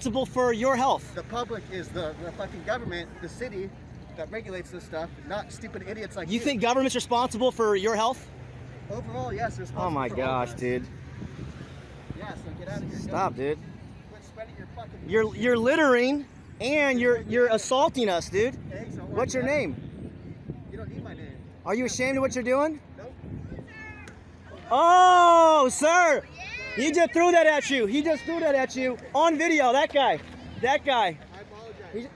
responsible for your health? The public is the fucking government, the city that regulates this stuff, not stupid idiots like you. You think government's responsible for your health? Overall, yes, they're responsible. Oh my for gosh, all of us. dude. Yeah, so get out of here. Stop, dude. Quit spreading your fucking You're littering and you're assaulting us, dude. eggs all over What's your the- name? You don't need my name. Are you ashamed of what you're doing? Nope. Oh, sir. He just threw that at you. He just threw that at you on video. That guy. That guy. I apologize. He-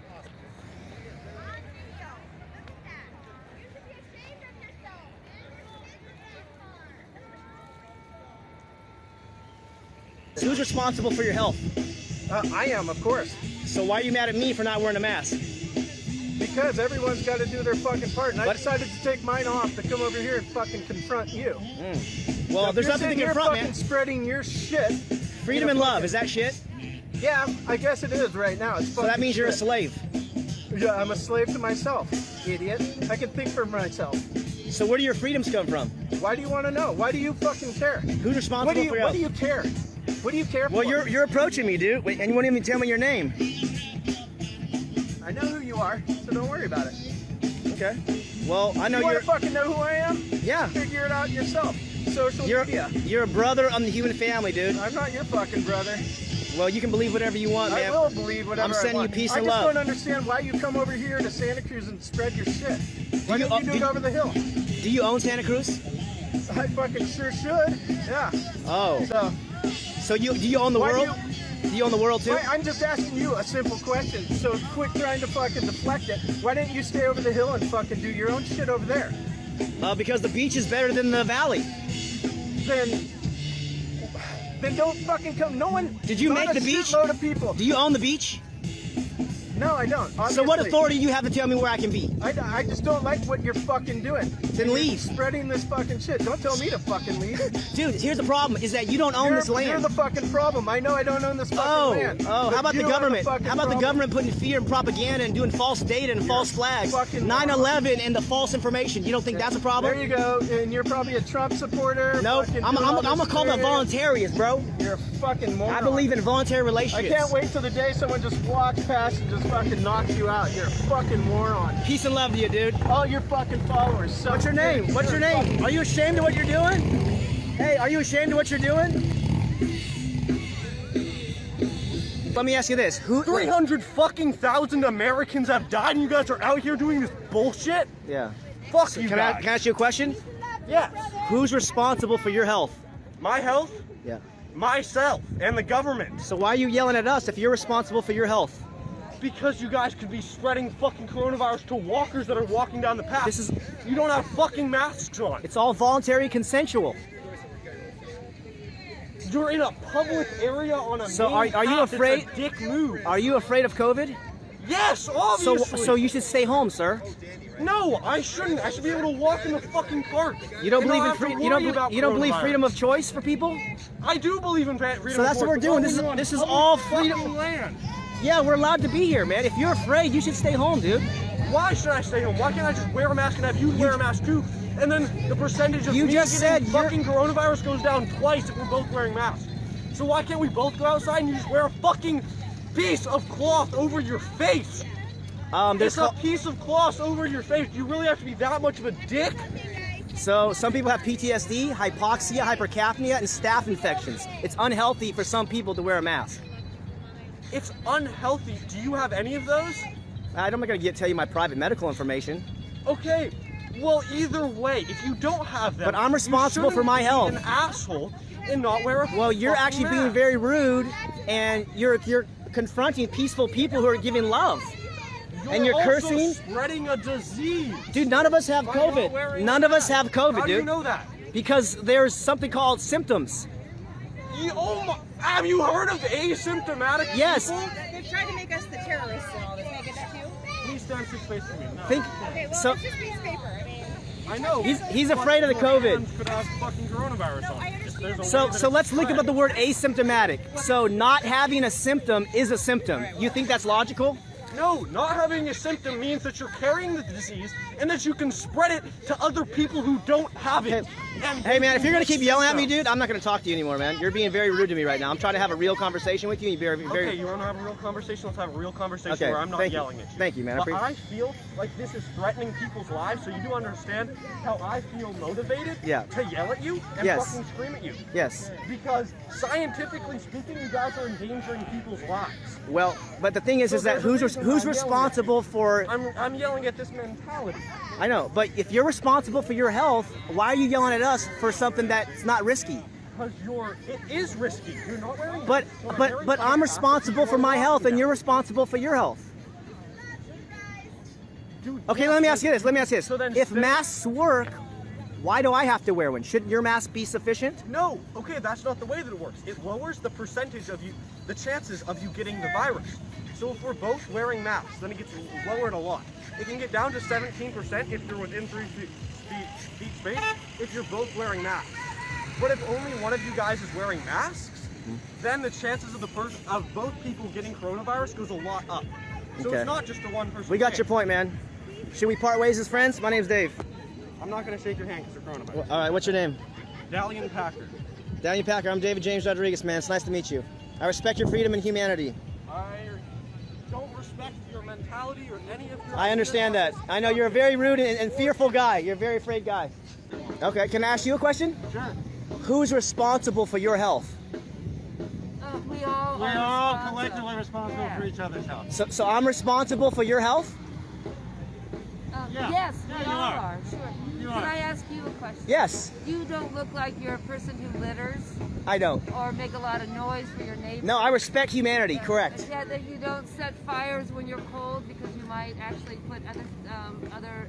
Who's responsible for your health? I am, of course. So why are you mad at me for not wearing a mask? Because everyone's got to do their fucking part, and I But- decided to take mine off to come over here and fucking confront you. Well, If there's you're nothing to sitting here confront, fucking man. spreading your shit. Freedom and love, is that shit? Yeah, I guess it is right now. It's So that fucking means you're a shit. slave. Yeah, I'm a slave to myself, idiot. I can think for myself. So where do your freedoms come from? Why do you want to know? Why do you fucking care? Who's responsible What do you for your What do health? you care? What do you care Well, for? you're approaching me, dude, and you won't even tell me your name. I know who you are, so don't worry about it. Okay. Well, I know You want you're. to fucking know who I am? Yeah. Figure it out yourself. Social media. You're a brother on the human family, dude. I'm not your fucking brother. Well, you can believe whatever you want, I man. will believe whatever I'm sending I want. you peace I and just love. don't understand why you come over here to Santa Cruz and spread your shit. Why you- don't you do it over the hill? Do you own Santa Cruz? I fucking sure should. Yeah. Oh. So Do you own the Why do world? Do you own the world too? I'm just asking you a simple question. So quit trying to fucking deflect it. Why didn't you stay over the hill and fucking do your own shit over there? Because the beach is better than the valley. Then don't fucking come. No one. Did you not make a the beach? shitload of people. Do you own the beach? No, I don't. So what obviously. authority do you have to tell me where I can be? I just don't like what you're fucking doing. Then You're leave. Spreading this fucking shit. Don't tell me to fucking leave. Dude, here's the problem: is that you don't own this You're land. the fucking problem. I know I don't own this fucking land. How But about the you are government? fucking How about the problem. government putting fear and propaganda and doing false data and false flags? fucking 9/11 and the false information. You don't think that's a problem? There you go. And you're probably a Trump supporter. Nope. fucking I'm doing all gonna this call that weird- voluntarious, bro. You're a fucking moron. I believe in voluntary I relationships. can't wait till the day someone just walks past and just fucking knocks you out. You're a fucking moron. Peace and love to you, dude. All your fucking followers. suck What's your name? dick. What's your You're a name? Are you ashamed of what you're doing? Hey, are you ashamed of what you're doing? Let me ask you this: Who? 300 fucking thousand Americans have died, and you guys are out here doing this bullshit? Yeah. Fuck you Can I guys. ask you a question? Yes. Who's responsible for your health? My health, Yeah. myself, and the government. So why are you yelling at us if you're responsible for your health? Because you guys could be spreading fucking coronavirus to walkers that are walking down the path. This is- You don't have fucking masks on. It's all voluntary, consensual. You're in a public area on a So main are you path. afraid- It's a dick move. Are you afraid of COVID? Yes, So obviously. so you should stay home, sir. No, I shouldn't. I should be able to walk in the fucking park. You don't and believe not in have to freedom. You worry don't. about You don't believe coronavirus. freedom of choice for people. I do believe in freedom. So that's of what we're choice, doing. but This is- we're on this is public all fucking freedom- land. Yeah, we're allowed to be here, man. If you're afraid, you should stay home, dude. Why should I stay home? Why can't I just wear a mask and have you wear a mask too? And then the percentage of You me just getting said you're- fucking coronavirus goes down twice if we're both wearing masks. So why can't we both go outside and you just wear a fucking piece of cloth over your face? There's It's a piece of cloth over your face. Do you really have to be that much of a dick? So some people have PTSD, hypoxia, hypercapnia, and staph infections. It's unhealthy for some people to wear a mask. It's unhealthy. Do you have any of those? I'm not gonna tell you my private medical information. Okay. Well, either way, if you don't have them, But I'm you responsible for my shouldn't health. be an asshole and not wear a Well, you're fucking actually being mask. very rude, and you're confronting peaceful people who are giving love. And you're also cursing. spreading a disease. Dude, none of us have By not COVID. wearing None a of us mask. have COVID, How do you dude. know that? Because there's something called symptoms. Have you heard of asymptomatic Yes. people? They've tried to make us the terrorists and all this. Can I get that too? Please stand 6 feet from me. No. Think. Okay, well, So it's just piece of paper. I mean, I know. He's afraid of the Fucking COVID. hands could have fucking coronavirus No, on I it. understand. There's a So way that so it's let's look spread. about the word asymptomatic. So not having a symptom is a symptom. You think that's logical? No, not having a symptom means that you're carrying the disease and that you can spread it to other people who don't have it. And Hey man, if you're gonna keep yelling at me, symptoms. dude, I'm not gonna talk to you anymore, man. You're being very rude to me right now. I'm trying to have a real conversation with you. And you're very. Okay, you want to have a real conversation? Let's have a real conversation Okay, where I'm not thank you. yelling at you. Thank you, man. I But appreciate- I feel like this is threatening people's lives, so you do understand how I feel motivated Yeah. to yell at you and Yes. fucking scream at you. Yes. Because scientifically speaking, you guys are endangering people's lives. Well, but the thing is So that there's a who's reason why I'm yelling responsible at you. for? I'm yelling at this mentality. I know, but if you're responsible for your health, why are you yelling at us for something that's not risky? Because it is risky. You're not wearing But masks. You're but wearing but I'm masks. responsible for my health, and you're responsible for your health. Dude, Okay, yes, let me ask you this. Let me ask you this. So then If stay- masks work, why do I have to wear one? Shouldn't your mask be sufficient? No, okay, that's not the way that it works. It lowers the percentage of the chances of you getting the virus. So if we're both wearing masks, then it gets lowered a lot. It can get down to 17% if you're within 3 feet space if you're both wearing masks. But if only one of you guys is wearing masks, then the chances of both people getting coronavirus goes a lot up. So Okay. it's not just a one person. We got thing. your point, man. Should we part ways as friends? My name's Dave. I'm not going to shake your hand because you're coronavirus. All right, what's your name? Dalian Packard. Daniel Packer. I'm David James Rodriguez, man. It's nice to meet you. I respect your freedom and humanity. I don't respect your mentality or any of your I understand that. I know you're a very rude and fearful guy. You're a very afraid guy. Okay, can I ask you a question? Sure. Who's responsible for your health? We all We're are all responsible. collectively responsible for each other's health. So I'm responsible for your health? Yeah. Yes, Yeah, we you all are. are. Sure. You Can are. I ask you a question? Yes, You don't look like you're a person who litters I don't. or make a lot of noise for your neighbors. No, I respect humanity, correct. Yeah, that you don't set fires when you're cold because you might actually put other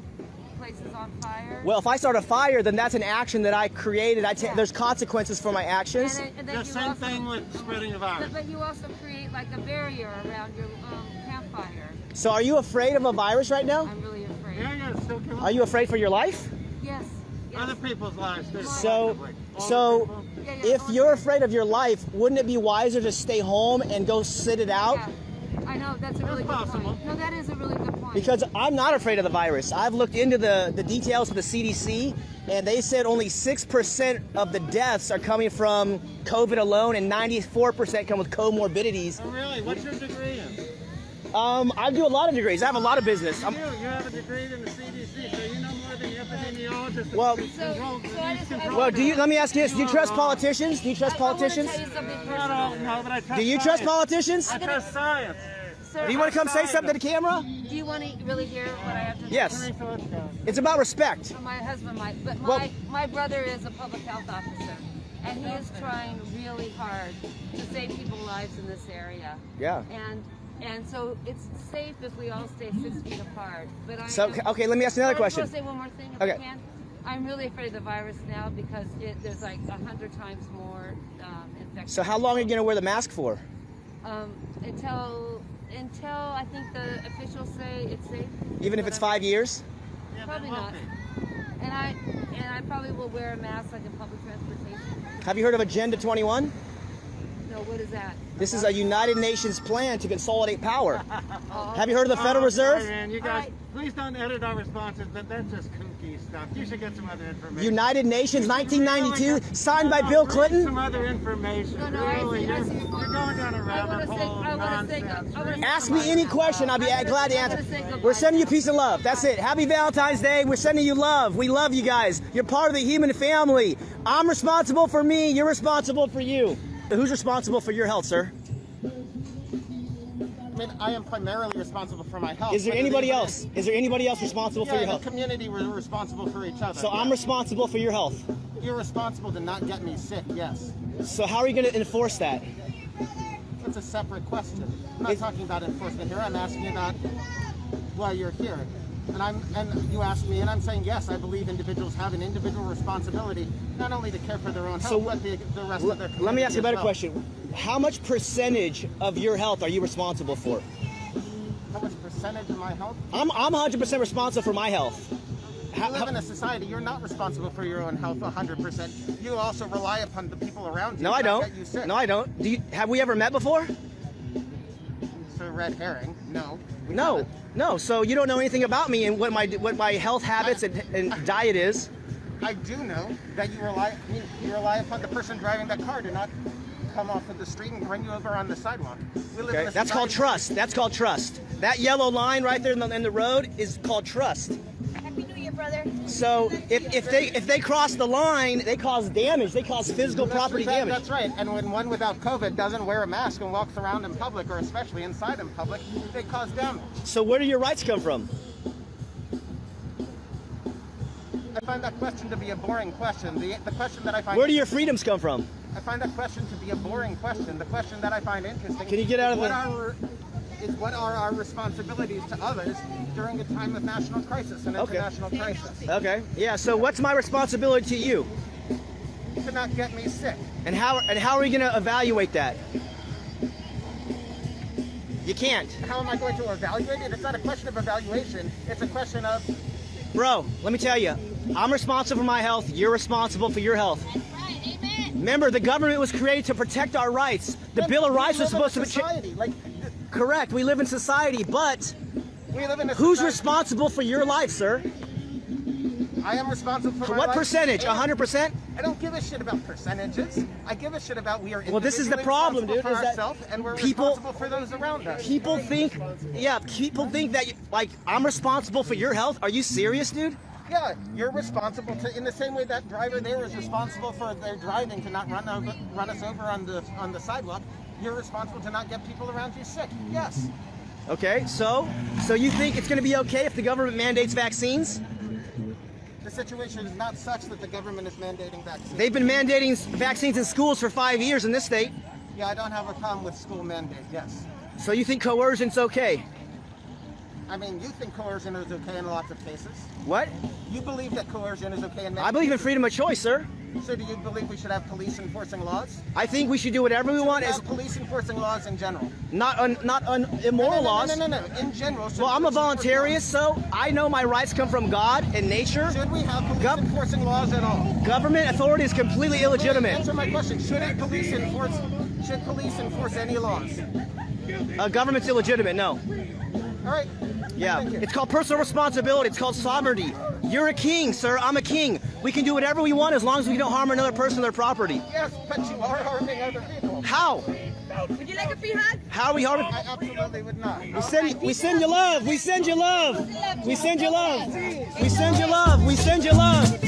places on fire. Well, if I start a fire, then that's an action that I created. Yeah. There's consequences for my actions. and then The you same also, thing with spreading the virus. But you also create like a barrier around your campfire. So are you afraid of a virus right now? I'm really afraid. Yeah, still killing Are you afraid for your life? Yes. Yes. other people's lives too. So, collectively. All so the people. Yeah, if you're afraid of your life, wouldn't it be wiser to stay home and go sit it out? Yeah. I know that's a really good possible. point. No, that is a really good point. Because I'm not afraid of the virus. I've looked into the details of the CDC, and they said only 6% of the deaths are coming from COVID alone, and 94% come with comorbidities. Oh, really? What's your degree in? I do a lot of degrees. I have a lot of business. You have a degree in the CDC, so you know more than the epidemiologist. Well- Well, let me ask you this: do you trust politicians? Do you trust politicians? I want to tell you something I don't personal. know, but I trust Do you trust science. politicians? I trust science. Sir, Do you want to come say something to the camera? do you want to really hear what I have to say? Yes. Teresa, let's go. It's about respect. My husband might, but Well- my brother is a public health officer, and he is trying really hard to save people's lives in this area. Yeah. And so it's safe if we all stay 6 feet apart. But I So, okay, let me ask you another I question. just want to say one more thing, if Okay. I can. I'm really afraid of the virus now because there's like 100 times more infections. So, how long are you going to wear the mask for? Until I think the officials say it's safe. Even if it's 5 years? Yeah, but Probably it won't not. be. And I probably will wear a mask like in public transportation. Have you heard of Agenda 21? No, what is that? This is a United Nations plan to consolidate power. Oh, Have you heard of the Federal Oh, Reserve? sorry, man. You guys, Alright. please don't edit our responses. That's just kooky stuff. You should get some other information. United Nations, Really 1992, get- signed by No, Bill read Clinton. Some other information. No, I really, see- I you're, see. you're going down a rabbit hole. I wanna say- nonsense. I wanna- Ask me any question, I'll be glad to I'm gonna answer. say goodbye. We're sending you peace and love. That's it. Happy Valentine's Day. We're sending you love. We love you guys. You're part of the human family. I'm responsible for me. You're responsible for you. Who's responsible for your health, sir? I mean, I am primarily responsible for my health. Is there but anybody it is- else? Is there anybody else responsible for Yeah, your in the health? community, we're responsible for each other. So I'm yeah. responsible for your health. You're responsible to not get me sick, yes. So how are you going to enforce that? It's a separate question. I'm not talking about enforcement here. I'm asking about why you're here. And you asked me, and I'm saying yes. I believe individuals have an individual responsibility not only to care for their own health, So but the rest of their community. Let me ask you a better as well. question. How much percentage of your health are you responsible for? How much percentage of my health? I'm 100% responsible for my health. You live in a society. You're not responsible for your own health 100%. You also rely upon the people around you. No, I to not don't. Get you sick. No, I don't. Have we ever met before? It's a red herring. No. No, no. So you don't know anything about me and what my health habits and diet is. I do know that you rely upon the person driving that car to not come off of the street and run you over on the sidewalk. We live in Okay, a that's called society- trust. That's called trust. That yellow line right there in the road is called trust. Happy New Year, brother. So if they cross the line, they cause damage. They cause physical property damage. That's right. And when one without COVID doesn't wear a mask and walks around in public, or especially inside in public, they cause damage. So where do your rights come from? I find that question to be a boring question. The question that I find Where do your freedoms come from? I find that question to be a boring question. The question that I find interesting Can you get out of what are our responsibilities to others during a time of national crisis, an Okay. international crisis? Okay. Yeah. So what's my responsibility to you? To not get me sick. And how are we going to evaluate that? You can't. How am I going to evaluate it? It's not a question of evaluation. It's a question of Bro, let me tell you. I'm responsible for my health. You're responsible for your health. That's right. Amen. Remember, the government was created to protect our rights. The Bill of Rights was supposed to be society. Like correct. We live in society, but we live in a who's society- responsible for your life, sir? I am responsible for my What life. percentage? 100%? I don't give a shit about percentages. I give a shit about we are Well, this is the individually problem, responsible dude, for is that ourselves, and we're people- responsible for those around us. People think that like I'm responsible for your health. Are you serious, dude? Yeah, you're responsible to, in the same way that driver there is responsible for their driving to not run us over on the sidewalk. You're responsible to not get people around you sick. Yes. Okay, so you think it's going to be okay if the government mandates vaccines? The situation is not such that the government is mandating vaccines. They've been mandating vaccines in schools for 5 years in this state. Yeah, I don't have a problem with school mandate. Yes. So you think coercion's okay? I mean, you think coercion is okay in lots of cases. What? You believe that coercion is okay in many I believe in cases. freedom of choice, sir. So do you believe we should have police enforcing laws? I think we should do whatever we want Should we as have police enforcing laws in general? not immoral laws. No. In general. should Well, I'm a police enforce voluntarist, so I know my rights come from God and nature. laws? Should we have police Gov- enforcing laws at all? Government authority is completely illegitimate. Answer my question. Should police enforce any laws? Government's illegitimate, no. All right. Yeah, Thank you. it's called personal responsibility. It's called sovereignty. You're a king, sir. I'm a king. We can do whatever we want as long as we don't harm another person or their property. Yes, but you are harming other people. How? Would you like a free hug? How are we harming? I absolutely would not. We send you love. We send you love. We send you love. We send you love. We send you love.